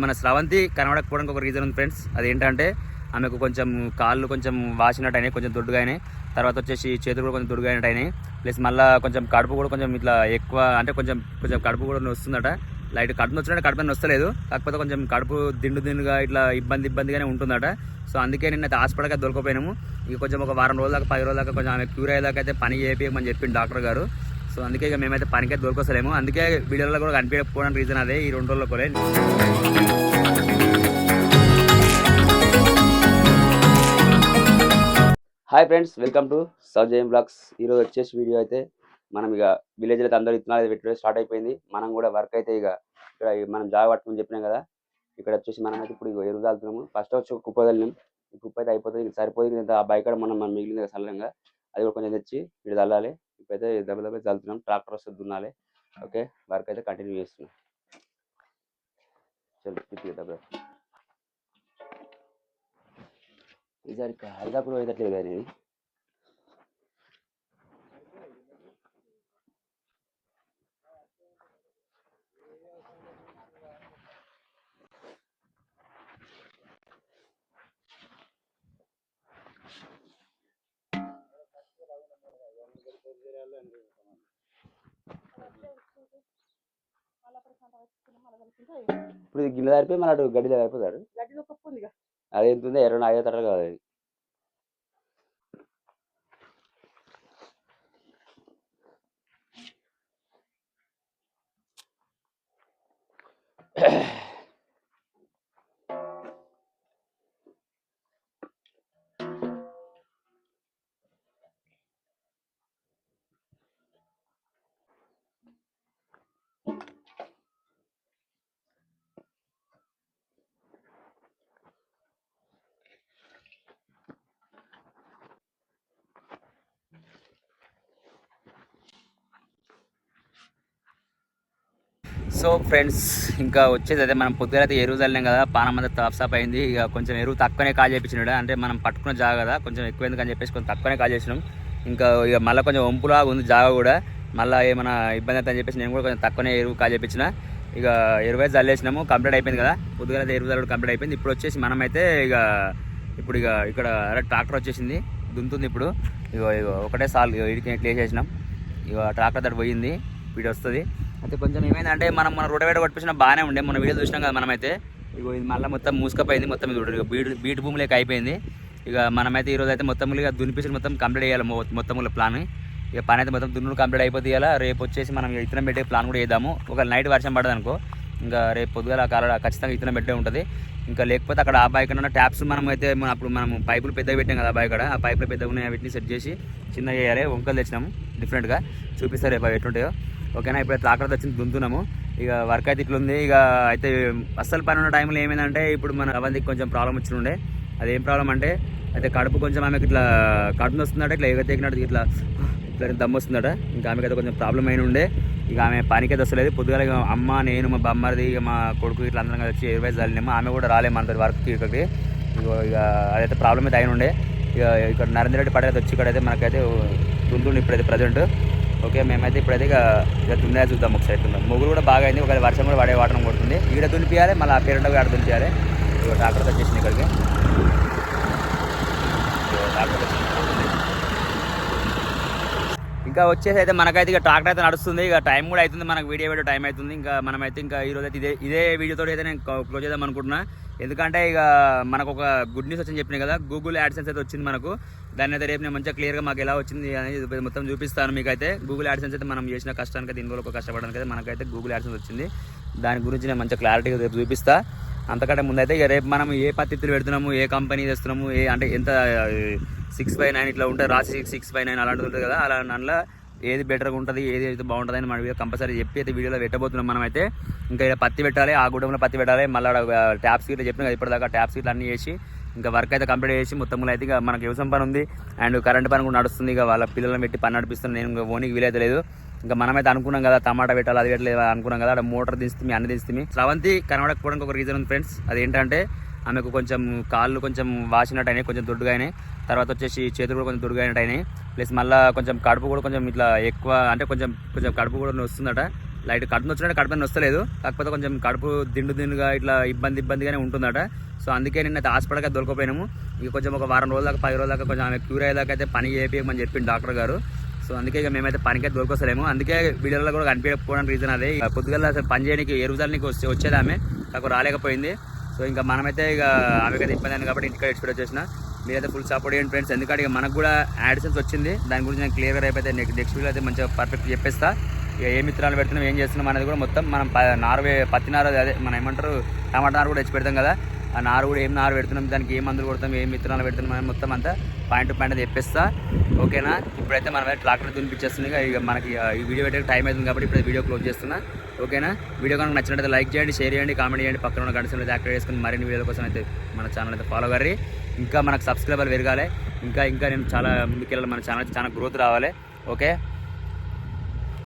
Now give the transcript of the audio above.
మన స్రవంతి కనబడకపోవడానికి ఒక రీజన్ ఉంది ఫ్రెండ్స్. అదేంటంటే ఆమెకు కొంచెం కాళ్ళు కొంచెం వాసినట్టు అయినాయి, కొంచెం దొడ్డుగా అయినాయి. తర్వాత వచ్చేసి చేతులు కూడా కొంచెం దొడ్డుగా అయినట్టు అయినాయి. ప్లస్ మళ్ళీ కొంచెం కడుపు కూడా కొంచెం ఇట్లా ఎక్కువ అంటే కొంచెం కొంచెం కడుపు కూడా వస్తుందట. లైట్ కడుపు వచ్చినట్టు కడుపు వస్తలేదు, కాకపోతే కొంచెం కడుపు దిండుగా ఇట్లా ఇబ్బందిగానే ఉంటుందట. సో అందుకే నిన్న హాస్పిటల్గా దొరకపోయినాము. ఇక కొంచెం ఒక వారం రోజుల దాకా 10 రోజుల దాకా కొంచెం ఆమె క్యూర్ అయ్యేదాకా అయితే పని చేయమని చెప్పింది డాక్టర్ గారు. సో అందుకే ఇక మేమైతే పనికైతే దొరకొస్తలేము. అందుకే వీడియోలో కూడా కనిపించకపోవడానికి రీజన్ అదే, ఈ 2 రోజుల్లో కూడా. Hi friends, welcome to Saujayam blogs. ఈరోజు వచ్చేసి వీడియో అయితే మనం ఇక విలేజ్లో అయితే అందరూ విత్తనాలు పెట్టడం స్టార్ట్ అయిపోయింది. మనం కూడా వర్క్ అయితే ఇక ఇక్కడ మనం జాగ పట్టుకుని చెప్పినాం కదా, ఇక్కడ వచ్చేసి మనం అయితే ఇప్పుడు ఎరువు తాగుతున్నాము. ఫస్ట్ వచ్చి కుప్ప చల్లినాం. ఈ కుప్ప అయితే అయిపోతుంది, సరిపోతుంది. ఆ బైక్ మనం మిగిలింది చల్లంగా, అది కూడా కొంచెం తెచ్చి ఇక్కడ చల్లాలి. ఇప్పుడైతే దెబ్బ చల్లుతున్నాం. ట్రాక్టర్ వస్తే దున్నాలి. ఓకే, వర్క్ అయితే కంటిన్యూ చేస్తున్నాం. చల్ దెబ్బ ఈసారి హైదాపురం అయ్యేటట్లేదు కానీ ఇప్పుడు గిన్నె దారిపోయి మళ్ళీ అటు గడ్డి అయిపోతాడు. అది ఎంత ఉంది 25 తరగతి కాదు అది. సో ఫ్రెండ్స్, ఇంకా వచ్చేది అదే, మనం పొద్దున అయితే ఎరువు చల్లినాం కదా, పానం అంతా తాప్సాప్ అయింది. ఇక కొంచెం ఎరువు తక్కువనే కాల్ చేయించినాడు. అంటే మనం పట్టుకున్న జాగా కదా, కొంచెం ఎక్కువ ఎందుకని చెప్పేసి కొంచెం తక్కువనే కాల్ చేసినాం. ఇంకా ఇక మళ్ళీ కొంచెం వంపులా ఉంది జాగా కూడా, మళ్ళీ ఏమైనా ఇబ్బంది అవుతుందని చెప్పేసి నేను కూడా కొంచెం తక్కువనే ఎరువు కాల్ చేయించిన. ఇక ఎరువు అయితే చల్లేసినాము, కంప్లీట్ అయిపోయింది కదా. పొద్దున అయితే ఎరువు చల్లడం కంప్లీట్ అయిపోయింది. ఇప్పుడు వచ్చేసి మనమైతే ఇప్పుడు ఇక్కడ ట్రాక్టర్ వచ్చేసింది, దున్నుతుంది ఇప్పుడు. ఇక ఒకటే సాల్ ఇడికి క్లియర్ చేసినాం. ఇక ట్రాక్టర్ తోటి పోయింది, వీడియో వస్తుంది. అయితే కొంచెం ఏమైందంటే మన రోడ్డు కొట్టించిన బాగానే ఉండే, మన వీడియో చూసినాం కదా మనమైతే. ఇక ఇది మళ్ళీ మొత్తం మూసుకపోయింది, మొత్తం ఇది ఇక బీట్ భూమి లేక అయిపోయింది. ఇక మనమైతే ఈరోజు అయితే మొత్తం ఇక దునిపించి మొత్తం కంప్లీట్ చేయాలి మొత్తం ప్లాన్. ఇక పని అయితే మొత్తం దున్నులు కంప్లీట్ అయిపోతుంది. ఇలా రేపు వచ్చేసి మనం ఇత్తనం పెట్టే ప్లాన్ కూడా చేద్దాము. ఒక నైట్ వర్షం పడదు అనుకో, ఇంకా రేపు పొద్దుగా ఖచ్చితంగా ఇత్తనం పెట్టే ఉంటుంది. ఇంకా లేకపోతే అక్కడ ఆ బాయ్ కన్నా ట్యాప్స్ మనం అయితే అప్పుడు మనం పైపులు పెద్దగా పెట్టాం కదా, ఆ బాయ్ కాడ ఆ పైపులు పెద్దగా ఉన్నాయి, వీటిని సెట్ చేసి చిన్నగా చేయాలి. వంకలు తెచ్చినాము డిఫరెంట్గా, చూపిస్తారు రేపు అవి ఎట్లుంటాయో. ఓకేనా, ఇప్పుడు ట్రాక్టర్ వచ్చింది, దున్నుతున్నాము. ఇక వర్క్ అయితే ఇట్లుంది. ఇక అయితే అస్సలు పని ఉన్న టైంలో ఏమైందంటే, ఇప్పుడు మన రవంతికి కొంచెం ప్రాబ్లం వచ్చి ఉండే. అదేం ప్రాబ్లం అంటే, అయితే కడుపు కొంచెం ఆమెకి ఇట్లా కడుపు వస్తుందట, ఇట్లా ఎగతెగినట్టు ఇట్లా దమ్ము వస్తుందట. ఇంకా ఆమెకి అయితే కొంచెం ప్రాబ్లం అయిన ఉండే. ఇక ఆమె పనికైతే వస్తలేదు. పొద్దుగా ఇక అమ్మ, నేను, మా బమ్మరిది, ఇక మా కొడుకు ఇట్లా అందరం వచ్చి 20 చల్లినాము. ఆమె కూడా రాలేము అంత వర్క్కి ఇక్కడికి. ఇక అదైతే ప్రాబ్లం అయితే అయిన ఉండే. ఇక ఇక్కడ నరేంద్ర రెడ్డి పటేల్ వచ్చి ఇక్కడైతే మనకైతే దున్నుండి ఇప్పుడైతే ప్రజెంట్. ఓకే, మేమైతే ఇప్పుడైతే ఇక దున్నే చూద్దాం ఒకసారి. ముగ్గురు కూడా బాగా అయింది. ఒకవేళ వర్షం కూడా పడే వాటం కొడుతుంది. ఈడ దునిపియాలి, మళ్ళీ ఆ పేరెంట్ ఆడ దునిపియాలి. ఇక ట్రాక్టర్ వచ్చేసింది ఇక్కడికి. ఇంకా వచ్చేసి అయితే మనకైతే ఇక ట్రాక్టర్ అయితే నడుస్తుంది. ఇక టైం కూడా అవుతుంది, మనకు వీడియో టైం అవుతుంది. ఇంకా మనమైతే ఇంకా ఈరోజు అయితే ఇదే వీడియోతో అయితే నేను క్లోజ్ చేద్దాం అనుకుంటున్నా. ఎందుకంటే ఇక మనకు ఒక గుడ్ న్యూస్ వచ్చింది చెప్పిన కదా, గూగుల్ యాడ్సెన్స్ అయితే వచ్చింది మనకు. దాన్ని అయితే రేపు నేను మంచిగా క్లియర్గా మాకు ఎలా వచ్చింది అనేది మొత్తం చూపిస్తాను మీకైతే. గూగుల్ యాడ్సెన్స్ అయితే మనం చేసిన కష్టానికి అయితే ఇందులో కష్టపడడానికి అయితే మనకైతే గూగుల్ యాడ్సెన్స్ వచ్చింది. దాని గురించి నేను మంచిగా క్లారిటీగా రేపు చూపిస్తా. అంతకంటే ముందైతే ఇక రేపు మనం ఏ పద్ధతులు పెడుతున్నాము, ఏ కంపెనీ తెస్తున్నాము, అంటే ఎంత 6/9 ఇట్లా ఉంటుంది, రాసి 6/9 అలాంటిది ఉంటుంది కదా, అలా అందులో ఏది బెటర్గా ఉంటుంది, ఏది అయితే బాగుంటుంది అని మన వీడియో కంపల్సరీ చెప్పి అయితే వీడియోలో పెట్టబోతున్నాం. మనమైతే ఇంకా ఇలా పత్తి పెట్టాలి, ఆ గుడంలో పత్తి పెట్టాలి. మళ్ళీ ట్యాప్స్ ఇట్లా చెప్పిన కదా ఇప్పటిదాకా, ట్యాప్స్ ఇట్లా అన్నీ చేసి ఇంకా వర్క్ అయితే కంప్లీట్ చేసి మొత్తంలో అయితే ఇక మనకు వ్యవసాయం పని ఉంది, అండ్ కరెంట్ పని కూడా నడుస్తుంది. ఇక వాళ్ళ పిల్లలను పెట్టి పని నడిపిస్తున్నాను నేను. ఇంకా ఓనికి వీలైతే లేదు. ఇంకా మనమైతే అనుకున్నాం కదా టమాటా పెట్టాలి, అది పెట్టలేదు అనుకున్నాం కదా, అక్కడ మోటార్ దిస్తుంది, అన్ని దిస్తుంది. స్రవంతి కనబడకపోవడానికి ఒక రీజన్ ఉంది ఫ్రెండ్స్. అదేంటంటే ఆమెకు కొంచెం కాళ్ళు కొంచెం వాసినట్టు అయినాయి, కొంచెం దొడ్డుగా అయినాయి. తర్వాత వచ్చేసి చేతులు కూడా కొంచెం దొడ్డుగా అయినట్టు అయినాయి. ప్లస్ మళ్ళీ కొంచెం కడుపు కూడా కొంచెం ఇట్లా ఎక్కువ అంటే కొంచెం కడుపు కూడా వస్తుందట. లైట్ కడుపు వచ్చినట్టు కడుపు వస్తలేదు, కాకపోతే కొంచెం కడుపు దిండుగా ఇట్లా ఇబ్బందిగానే ఉంటుందట. సో అందుకే నిన్న హాస్పిటల్కి దొరకపోయినాము. ఇక కొంచెం ఒక వారం రోజుల దాకా 10 రోజుల దాకా కొంచెం ఆమె క్యూర్ అయ్యేదాకా అయితే పని చేయమని చెప్పింది డాక్టర్ గారు. సో అందుకే ఇక మేమైతే పనికే దొరకొస్తలేము. అందుకే వీడియోలో కూడా కనిపించకపోవడానికి రీజన్ అదే. పొద్దుగల అసలు పని చేయడానికి ఎరువుదలనికి వచ్చేది ఆమె, కాకపోతే రాలేకపోయింది. సో ఇంకా మనమైతే ఇక ఆమెకైతే ఇబ్బంది అయింది కాబట్టి ఇంటికి ఎక్స్పెక్ట్ వచ్చేసిన. మీరైతే ఫుల్ సపోర్ట్ చేయండి ఫ్రెండ్స్, ఎందుకంటే ఇక మనకు కూడా యాడ్సెన్స్ వచ్చింది. దాని గురించి నేను క్లియర్గా అయిపోతే నెక్స్ట్ వీడియో అయితే మంచిగా పర్ఫెక్ట్ చెప్పేస్తా. ఇక ఏ మిత్రాలు పెడుతున్నాం, ఏం చేస్తున్నాం అనేది కూడా మొత్తం మనం పత్తి నారు, అదే మనం ఏమంటారు టమాటా నారు కూడా తెచ్చి పెడతాం కదా, ఆ నారు కూడా ఏం నారు పెడుతున్నాం, దానికి ఏ మందులు కొడతాం, ఏం విత్తనాలు పెడుతున్నాం అని మొత్తం అంతా పాయింట్ టు పాయింట్ చెప్పేస్తా. ఓకేనా? ఇప్పుడైతే మనం ట్రాక్టర్ దునిపించేస్తుంది. ఇక మనకి ఈ వీడియో పెట్టే టైం అవుతుంది కాబట్టి ఇప్పుడు వీడియో క్లోజ్ చేస్తున్నా. ఓకేనా? వీడియో కనుక నచ్చినట్లయితే లైక్ చేయండి, షేర్ చేయండి, కామెంట్ చేయండి, పక్కన ఉన్న గంట సింబల్ యాక్టివేట్ చేసుకుని మరిన్ని వీడియోల కోసం అయితే మన ఛానల్ అయితే ఫాలో కర్రీ. ఇంకా మనకు సబ్స్క్రైబర్ పెరగాలి, ఇంకా నేను చాలా ముందుకెళ్ళాలి, మన ఛానల్ చాలా గ్రోత్ రావాలి. ఓకే.